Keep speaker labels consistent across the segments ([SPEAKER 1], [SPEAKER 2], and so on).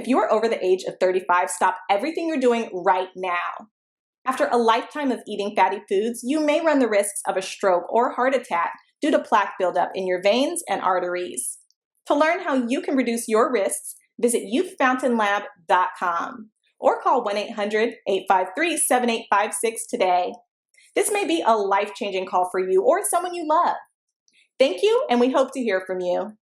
[SPEAKER 1] If you are over the age of 35, stop everything you're doing right now. After a lifetime of eating fatty foods, you may run the risks of a stroke or heart attack due to plaque buildup in your veins and arteries. To learn how you can reduce your risks, visit youthfountainlab.com or call 1-800-853-7856 today. This may be a life-changing call for you or someone you love. Thank you, and we hope to hear from you.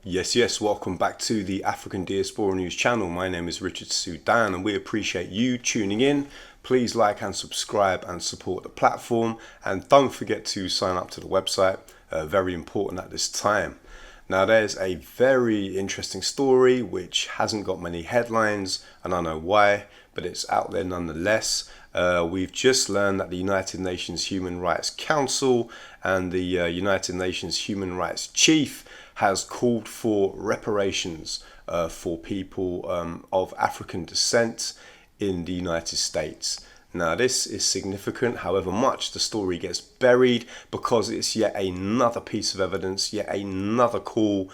[SPEAKER 2] Yes, welcome back to the African Diaspora News channel. My name is Richard Sudan and we appreciate you tuning in. Please like and subscribe and support the platform, and don't forget to sign up to the website, very important at this time. Now there's a very interesting story which hasn't got many headlines, and I know why, but it's out there nonetheless. We've just learned that the United Nations Human Rights Council and the United Nations Human Rights Chief has called for reparations for people of African descent in the United States. Now this is significant, however much the story gets buried, because it's yet another piece of evidence, yet another call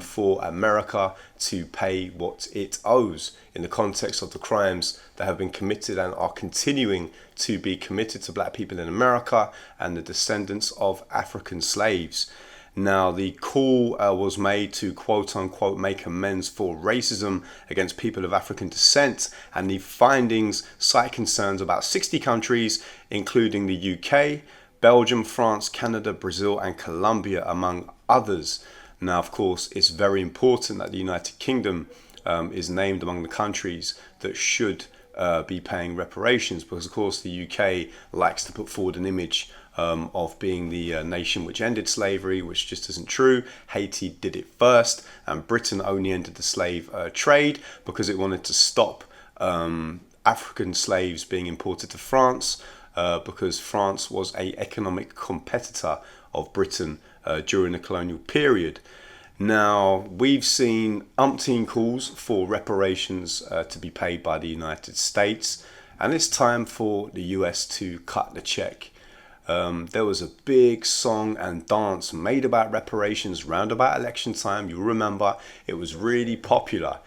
[SPEAKER 2] for America to pay what it owes in the context of the crimes that have been committed and are continuing to be committed to black people in America and the descendants of African slaves. Now, the call was made to quote-unquote make amends for racism against people of African descent, and the findings cite concerns about 60 countries, including the UK, Belgium, France, Canada, Brazil, and Colombia, among others. Now, of course, it's very important that the United Kingdom is named among the countries that should be paying reparations, because, of course, the UK likes to put forward an image of being the nation which ended slavery, which just isn't true. Haiti did it first, and Britain only ended the slave trade because it wanted to stop African slaves being imported to France, because France was an economic competitor of Britain during the colonial period. Now, we've seen umpteen calls for reparations to be paid by the United States, and it's time for the US to cut the check. There was a big song and dance made about reparations round about election time. You remember, it was really popular.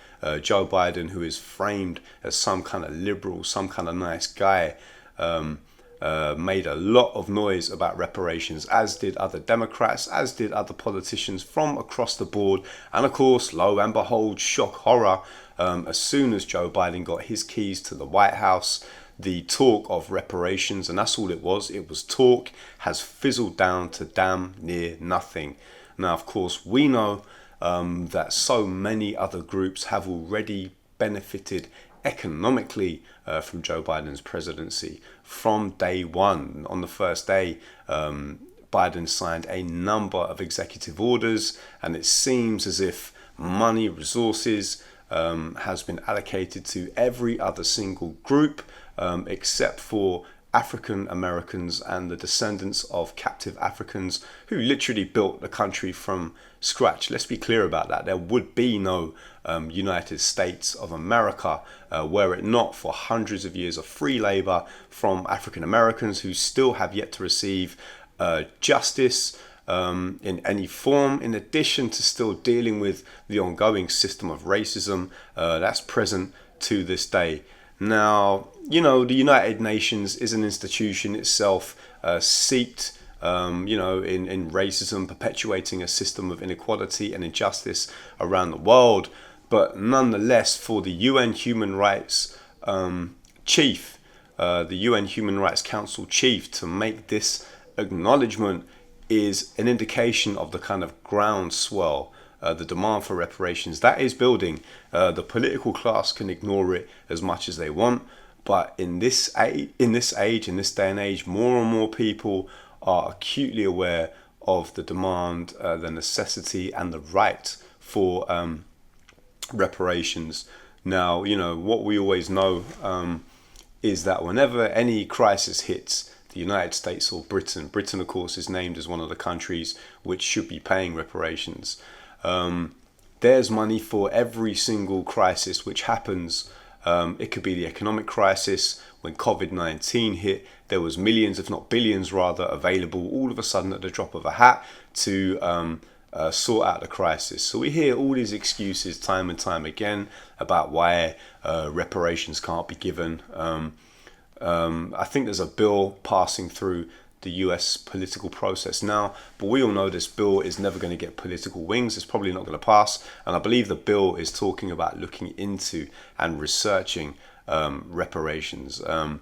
[SPEAKER 2] Joe Biden, who is framed as some kind of liberal, some kind of nice guy, made a lot of noise about reparations, as did other Democrats, as did other politicians from across the board. And of course, lo and behold, shock horror, as soon as Joe Biden got his keys to the White House, the talk of reparations, and that's all it was talk, has fizzled down to damn near nothing. Now, of course, we know that so many other groups have already benefited economically from Joe Biden's presidency. From day one, on the first day, Biden signed a number of executive orders, and it seems as if money, resources has been allocated to every other single group except for African Americans and the descendants of captive Africans who literally built the country from scratch. Let's be clear about that. There would be no United States of America were it not for hundreds of years of free labor from African Americans who still have yet to receive justice in any form, in addition to still dealing with the ongoing system of racism that's present to this day. Now, you know, the United Nations is an institution itself seeped, in racism, perpetuating a system of inequality and injustice around the world. But nonetheless, for the UN Human Rights Chief, the UN Human Rights Council Chief, to make this acknowledgement is an indication of the kind of groundswell, the demand for reparations that is building. The political class can ignore it as much as they want, but in this day and age, more and more people are acutely aware of the demand, the necessity, and the right for reparations. Now, you know what we always know is that whenever any crisis hits the United States or Britain, of course, is named as one of the countries which should be paying reparations. There's money for every single crisis which happens. It could be the economic crisis, when COVID-19 hit, there was millions, if not billions rather, available all of a sudden at the drop of a hat to sort out the crisis. So we hear all these excuses time and time again about why reparations can't be given. I think there's a bill passing through the US political process now, but we all know this bill is never going to get political wings. It's probably not going to pass, and I believe the bill is talking about looking into and researching reparations. A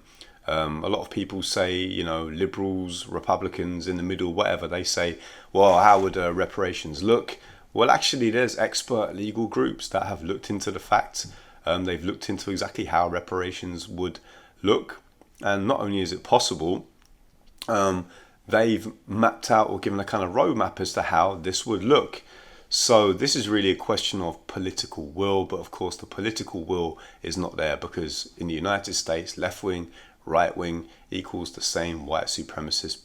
[SPEAKER 2] lot of people say, you know, liberals, Republicans, in the middle, whatever, they say, well, how would reparations look? Well, actually, there's expert legal groups that have looked into the facts. They've looked into exactly how reparations would look, and not only is it possible, they've mapped out or given a kind of roadmap as to how this would look. So this is really a question of political will, but of course the political will is not there because in the United States, left wing, right wing equals the same white supremacist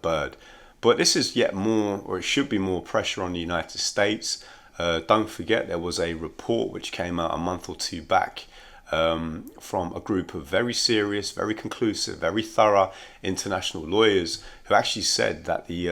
[SPEAKER 2] bird. But this is yet more, or it should be more, pressure on the United States. Don't forget there was a report which came out a month or two back from a group of very serious, very conclusive, very thorough international lawyers who actually said that the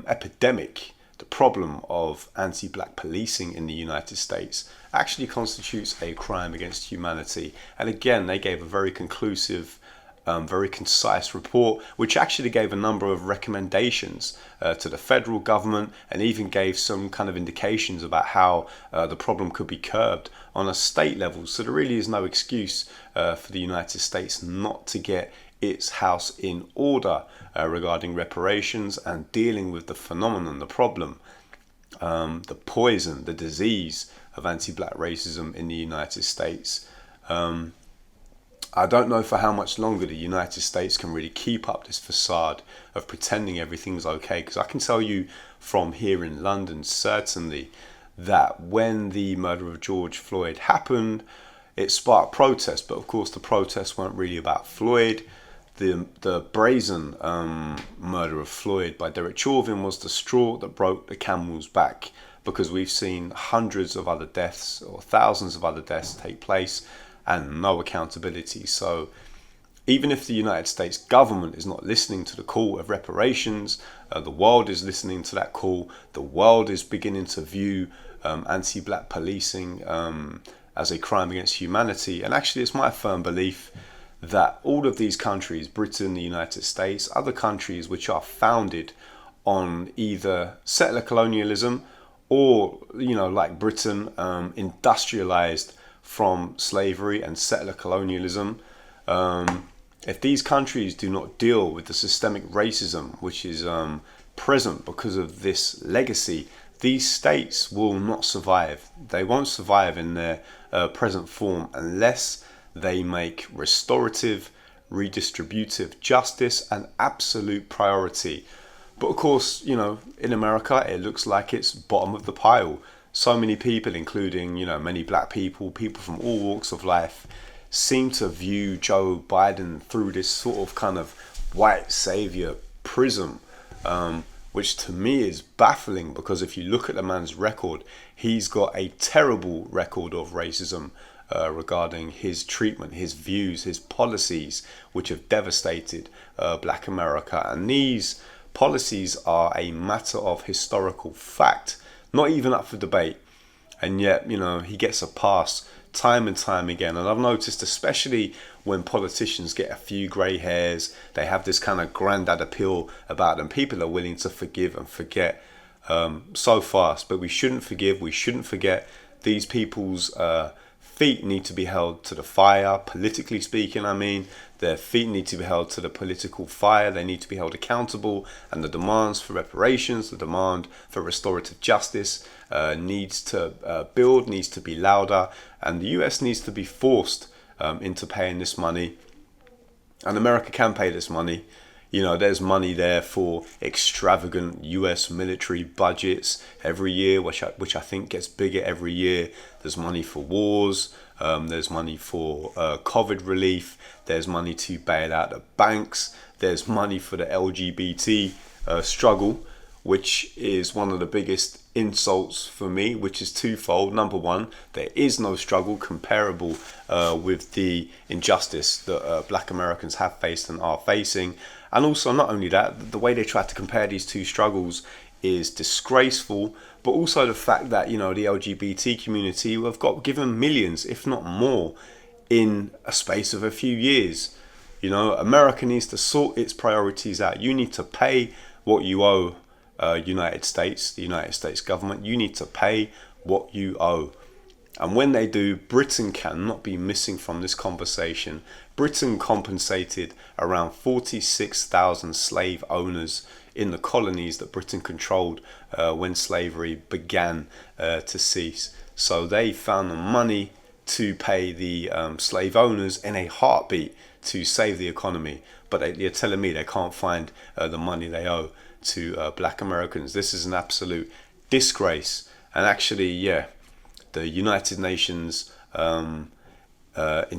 [SPEAKER 2] epidemic, the problem of anti-black policing in the United States actually constitutes a crime against humanity. And again, they gave a very conclusive, very concise report, which actually gave a number of recommendations to the federal government and even gave some kind of indications about how the problem could be curbed on a state level. So there really is no excuse for the United States not to get its house in order regarding reparations and dealing with the phenomenon, the problem, the poison, the disease of anti-black racism in the United States. I don't know for how much longer the United States can really keep up this facade of pretending everything's okay, because I can tell you from here in London, certainly, that when the murder of George Floyd happened, it sparked protests, but of course the protests weren't really about Floyd. The brazen murder of Floyd by Derek Chauvin was the straw that broke the camel's back, because we've seen hundreds of other deaths or thousands of other deaths take place and no accountability. So even if the United States government is not listening to the call of reparations, the world is listening to that call. The world is beginning to view anti-black policing as a crime against humanity. And actually, it's my firm belief that all of these countries, Britain, the United States, other countries which are founded on either settler colonialism or, you know, like Britain, industrialized from slavery and settler colonialism. If these countries do not deal with the systemic racism which is present because of this legacy, these states will not survive. They won't survive in their present form unless they make restorative, redistributive justice an absolute priority. But of course, you know, in America, it looks like it's bottom of the pile. So many people, including, you know, many black people, people from all walks of life, seem to view Joe Biden through this sort of kind of white savior prism, which to me is baffling, because if you look at the man's record, he's got a terrible record of racism regarding his treatment, his views, his policies, which have devastated black America. And these policies are a matter of historical fact, not even up for debate. And yet, you know, he gets a pass time and time again. And I've noticed, especially when politicians get a few grey hairs, they have this kind of granddad appeal about them. People are willing to forgive and forget so fast. But we shouldn't forgive, we shouldn't forget. These people's feet need to be held to the fire, politically speaking, I mean. Their feet need to be held to the political fire. They need to be held accountable. And the demands for reparations, the demand for restorative justice needs to build, needs to be louder. And the US needs to be forced into paying this money. And America can pay this money. You know, there's money there for extravagant US military budgets every year, which I think gets bigger every year. There's money for wars. There's money for COVID relief. There's money to bail out the banks. There's money for the LGBT struggle, which is one of the biggest insults for me, which is twofold. Number one, there is no struggle comparable with the injustice that black Americans have faced and are facing. And also, not only that, the way they try to compare these two struggles is disgraceful, but also the fact that, you know, the LGBT community have got given millions, if not more, in a space of a few years. You know, America needs to sort its priorities out. You need to pay what you owe the United States government. You need to pay what you owe. And when they do, Britain cannot be missing from this conversation. Britain compensated around 46,000 slave owners in the colonies that Britain controlled when slavery began to cease. So they found the money to pay the slave owners in a heartbeat to save the economy. But you're telling me they can't find the money they owe to black Americans. This is an absolute disgrace. And actually, yeah, the United Nations, in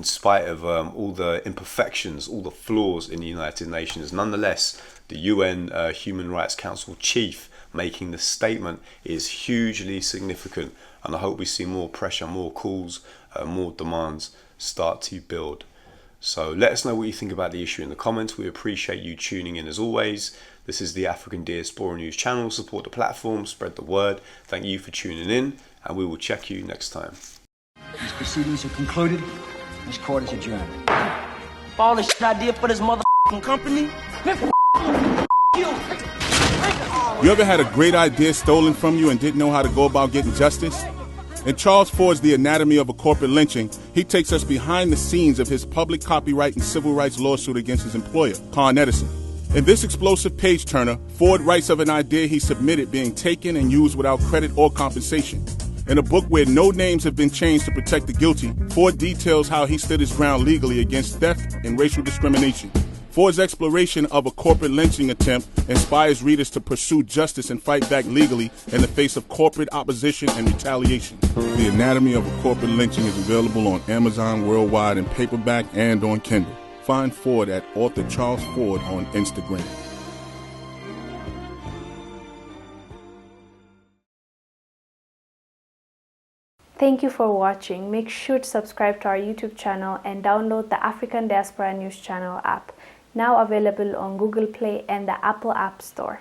[SPEAKER 2] spite of all the imperfections, all the flaws in the United Nations, nonetheless, the UN Human Rights Council chief making the statement is hugely significant. And I hope we see more pressure, more calls, more demands start to build. So let us know what you think about the issue in the comments. We appreciate you tuning in as always. This is the African Diaspora News channel. Support the platform, spread the word. Thank you for tuning in, and we will check you next time.
[SPEAKER 3] These proceedings are concluded. This court is adjourned.
[SPEAKER 4] For all the shit I did for this motherfucking company,
[SPEAKER 5] You ever had a great idea stolen from you and didn't know how to go about getting justice? In Charles Ford's The Anatomy of a Corporate Lynching, he takes us behind the scenes of his public copyright and civil rights lawsuit against his employer, Con Edison. In this explosive page-turner, Ford writes of an idea he submitted being taken and used without credit or compensation. In a book where no names have been changed to protect the guilty, Ford details how he stood his ground legally against theft and racial discrimination. Ford's exploration of a corporate lynching attempt inspires readers to pursue justice and fight back legally in the face of corporate opposition and retaliation. The Anatomy of a Corporate Lynching is available on Amazon worldwide in paperback and on Kindle. Find Ford at author Charles Ford on Instagram.
[SPEAKER 6] Thank you for watching. Make sure to subscribe to our YouTube channel and download the African Diaspora News Channel app, now available on Google Play and the Apple App Store.